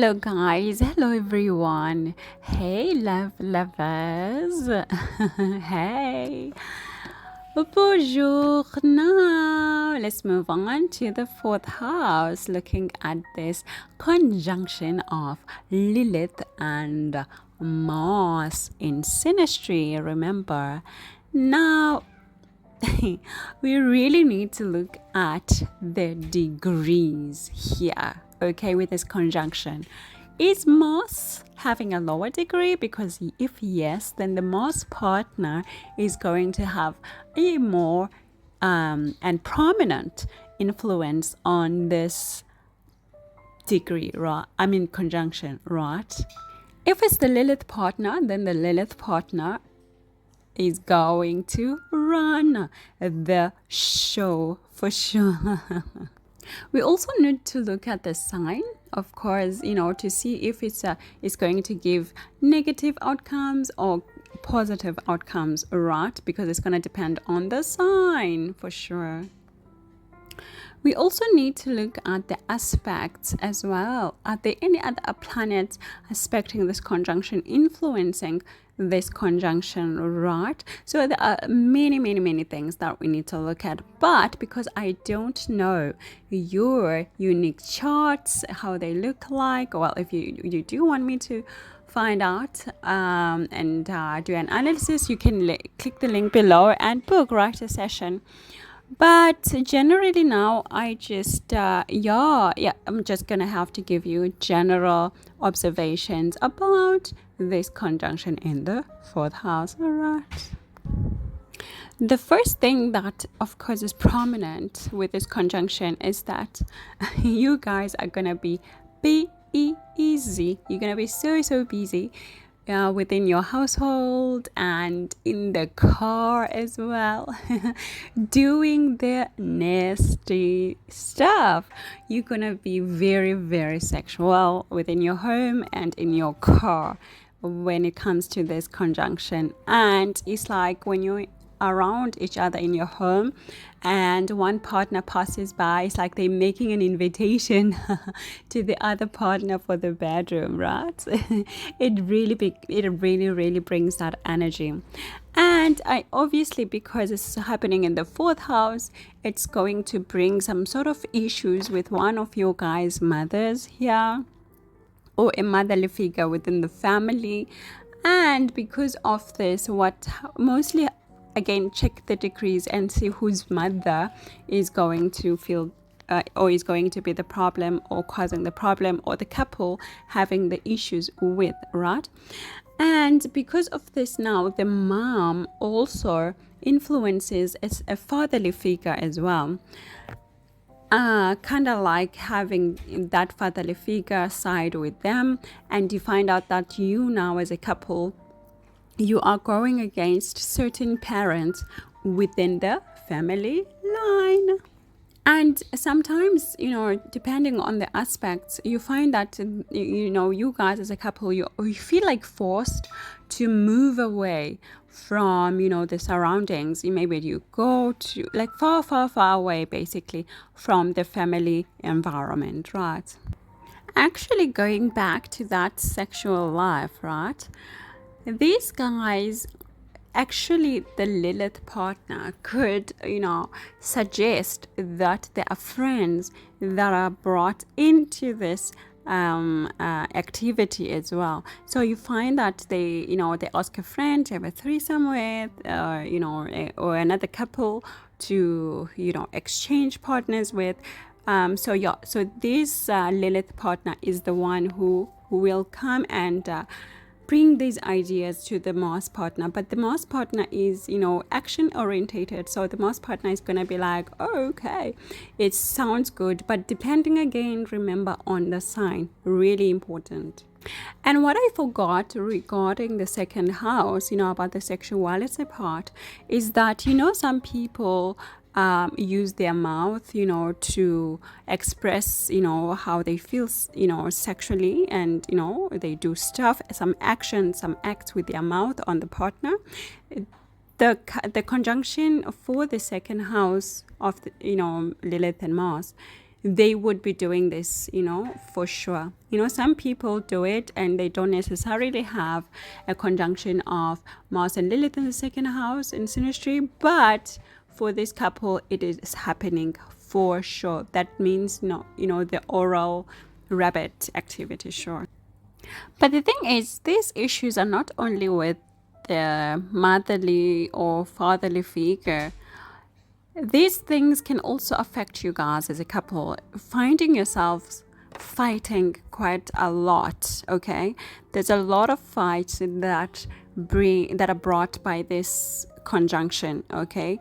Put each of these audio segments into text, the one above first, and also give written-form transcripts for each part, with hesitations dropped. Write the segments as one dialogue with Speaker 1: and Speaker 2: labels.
Speaker 1: Hello guys, hello everyone. Hey love lovers. Hey. Bonjour. Now let's move on to the fourth house, looking at this conjunction of Lilith and Mars in Synastry. Remember, now we really need to look at the degrees here, okay, with this conjunction. Is Mars having a lower degree? Because if yes, then the Mars partner is going to have a more and prominent influence on this degree, right? I mean conjunction, right? If it's the Lilith partner, then the Lilith partner is going to run the show for sure. We also need to look at the sign, of course, to see if it's going to give negative outcomes or positive outcomes, right? Because it's going to depend on the sign for sure. We also need to look at the aspects as well. Are there any other planets aspecting this conjunction, influencing this conjunction, right? So there are many things that we need to look at, but because I don't know your unique charts, how they look like, well, if you do want me to find out and do an analysis, you can click the link below and book a session. But generally now I just I'm just gonna have to give you general observations about this conjunction in the fourth house. All right, the first thing that of course is prominent with this conjunction is that you guys are gonna be busy. You're gonna be so busy within your household and in the car as well, doing the nasty stuff. You're gonna be very sexual within your home and in your car when it comes to this conjunction. And it's like when you're around each other in your home and one partner passes by, it's like they're making an invitation to the other partner for the bedroom, right? It really brings that energy. And I obviously, because it's happening in the fourth house, it's going to bring some sort of issues with one of your guys' mothers here, or a motherly figure within the family. And because of this, what mostly, again, check the degrees and see whose mother is going to feel or is going to be the problem or causing the problem, or the couple having the issues with, right? And because of this now, the mom also influences as a fatherly figure as well. Kind of like having that fatherly figure side with them, and you find out that you now as a couple, you are going against certain parents within the family line. And sometimes, depending on the aspects, you find that, you guys as a couple, you feel like forced to move away from, the surroundings. Maybe you go to like far away, basically, from the family environment, right? Actually, going back to that sexual life, right? These guys, actually, the Lilith partner could, suggest that there are friends that are brought into this activity as well. So you find that they ask a friend to have a threesome with, or another couple to, exchange partners with. So this Lilith partner is the one who will come and bring these ideas to the Mars partner. But the Mars partner is, action orientated. So the Mars partner is going to be like, oh, okay, it sounds good. But depending, again, remember, on the sign, really important. And what I forgot regarding the second house, about the sexuality part, is that, some people use their mouth, to express, how they feel, sexually, and, they do stuff, some actions, some acts with their mouth on the partner. The conjunction for the second house of the, Lilith and Mars they would be doing this, for sure. Some people do it and they don't necessarily have a conjunction of Mars and Lilith in the second house in Synastry, but for this couple, it is happening for sure. That means, the oral rabbit activity, sure. But the thing is, these issues are not only with the motherly or fatherly figure. These things can also affect you guys as a couple, finding yourselves fighting quite a lot. Okay, there's a lot of fights that are brought by this conjunction. Okay,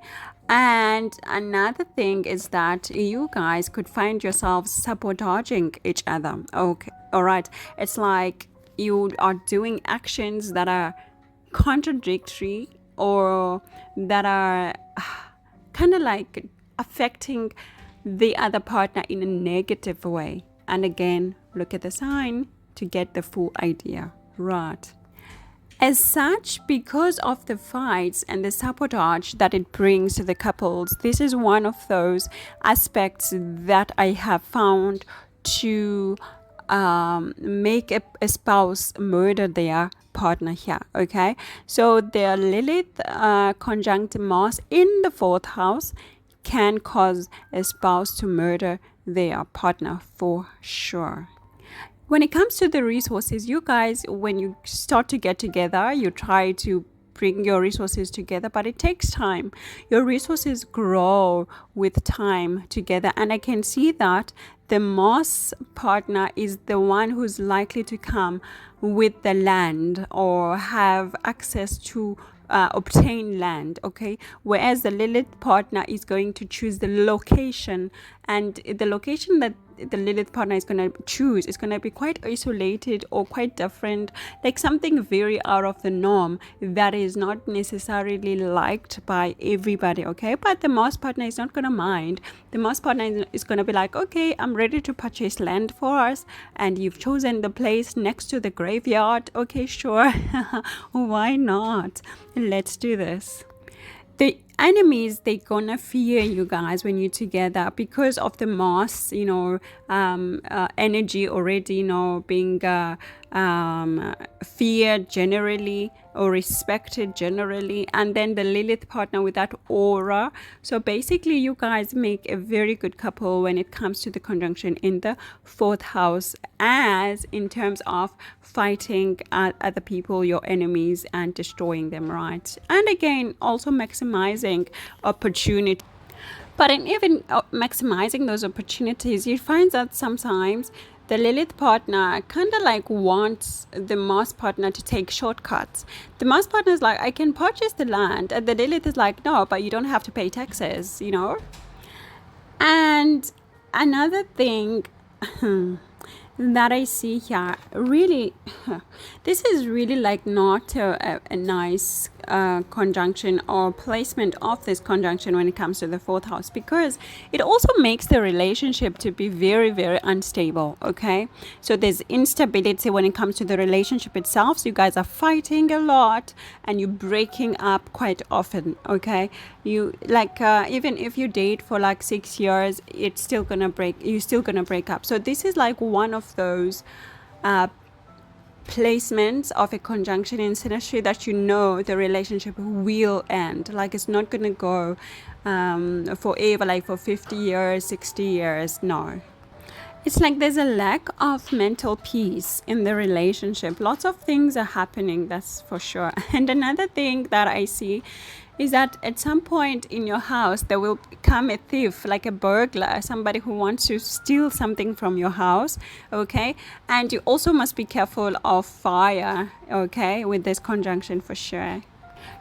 Speaker 1: and another thing is that you guys could find yourselves sabotaging each other. Okay, all right, it's like you are doing actions that are contradictory or that are kind of like affecting the other partner in a negative way. And again, look at the sign to get the full idea, right? As such, because of the fights and the sabotage that it brings to the couples, this is one of those aspects that I have found to make a spouse murder their partner here. Okay, so the Lilith conjunct Mars in the 4th house can cause a spouse to murder their partner for sure. When it comes to the resources, you guys, when you start to get together, you try to bring your resources together, but it takes time. Your resources grow with time together, and I can see that the Mars partner is the one who's likely to come with the land or have access to obtain land, okay, whereas the Lilith partner is going to choose the location, and the location that the Lilith partner is going to choose is going to be quite isolated or quite different, like something very out of the norm that is not necessarily liked by everybody. Okay, but the Mars partner is not going to mind. The Mars partner is going to be like, okay, I'm ready to purchase land for us, and you've chosen the place next to the graveyard. Okay, sure. Why not? Let's do this. The enemies, they gonna fear you guys when you're together because of the Mars, energy already, being feared generally or respected generally, and then the Lilith partner with that aura. So basically, you guys make a very good couple when it comes to the conjunction in the 4th house, as in terms of fighting other people, your enemies, and destroying them, right? And again, also maximizing opportunity. But in even maximizing those opportunities, you find that sometimes the Lilith partner kind of like wants the Mars partner to take shortcuts. The Mars partner is like, I can purchase the land, and the Lilith is like, no, but you don't have to pay taxes, And another thing that I see here, really, this is really like not a nice conjunction or placement of this conjunction when it comes to the 4th house, because it also makes the relationship to be very, very unstable. Okay, so there's instability when it comes to the relationship itself. So you guys are fighting a lot and you're breaking up quite often. Okay, you like even if you date for like 6 years, you're still gonna break up. So this is like one of those placements of a conjunction in Synastry that the relationship will end. Like, it's not gonna go forever, like for 50 years, 60 years. No, it's like there's a lack of mental peace in the relationship. Lots of things are happening, that's for sure. And another thing that I see is that at some point in your house there will come a thief, like a burglar, somebody who wants to steal something from your house. Okay, and you also must be careful of fire, okay, with this conjunction for sure.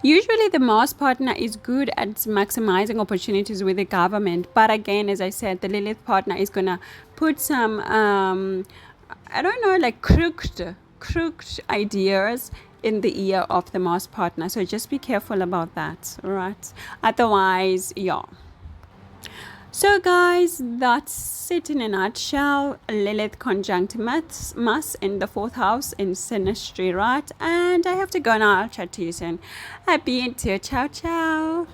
Speaker 1: Usually the Mars partner is good at maximizing opportunities with the government, but again, as I said, the Lilith partner is gonna put some like crooked ideas in the ear of the Mars partner. So just be careful about that, right? Otherwise, yeah. So guys, that's it in a nutshell. Lilith conjunct Mars in the 4th house in Synastry, right? And I have to go now. I'll chat to you soon. Happy and ciao ciao.